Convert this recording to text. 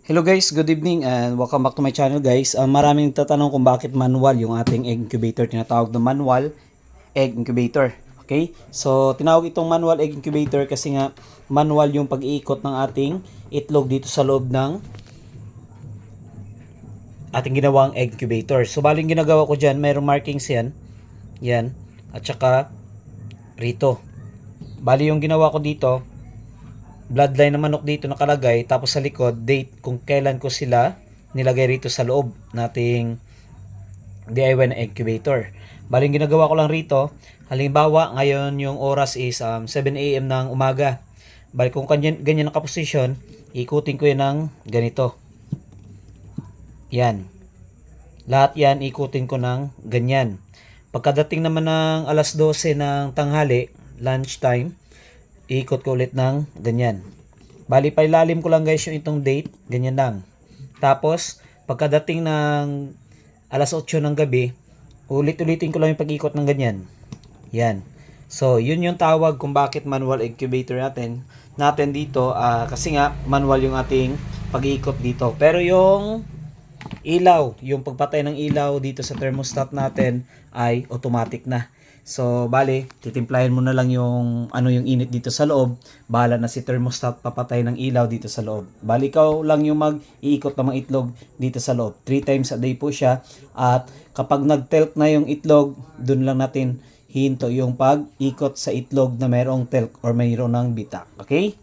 Hello guys, good evening and welcome back to my channel guys. Maraming tatanong kung bakit manual yung ating egg incubator, tinatawag na manual egg incubator. Okay? So, tinawag itong manual egg incubator kasi nga manual yung pag-iikot ng ating itlog dito sa loob ng ating ginawang egg incubator. So, baling ginagawa ko dyan, mayroong markings yan. Yan. At saka rito. Bali yung ginawa ko dito, bloodline ng manok dito nakalagay, tapos sa likod date kung kailan ko sila nilagay rito sa loob nating DIY na incubator. Baling ginagawa ko lang rito, halimbawa ngayon yung oras is 7 AM ng umaga. Bali kung ganyan nakaposisyon, ikutin ko yan ng ganito. Yan. Lahat yan ikutin ko ng ganyan. Pagkadating naman ng alas 12 ng tanghali, lunchtime, ikot ko ulit ng ganyan. Bali, pailalim ko lang guys yung itong date. Ganyan lang. Tapos, pagkadating ng alas 8 ng gabi, ulit-ulitin ko lang yung pag-ikot ng ganyan. Yan. So, yun yung tawag kung bakit manual incubator natin dito. Kasi nga, manual yung ating pag-ikot dito. Pero yung ilaw, yung pagpatay ng ilaw dito sa thermostat natin ay automatic na. So, bali, titimplahin mo na lang yung yung init dito sa loob. Bahala na si thermostat papatay ng ilaw dito sa loob. Bali, ikaw lang yung mag-iikot ng mga itlog dito sa loob. 3 times a day po siya. At kapag nag-telk na yung itlog, dun lang natin hinto yung pag-ikot sa itlog na mayroong telk or mayroong ng bitak. Okay?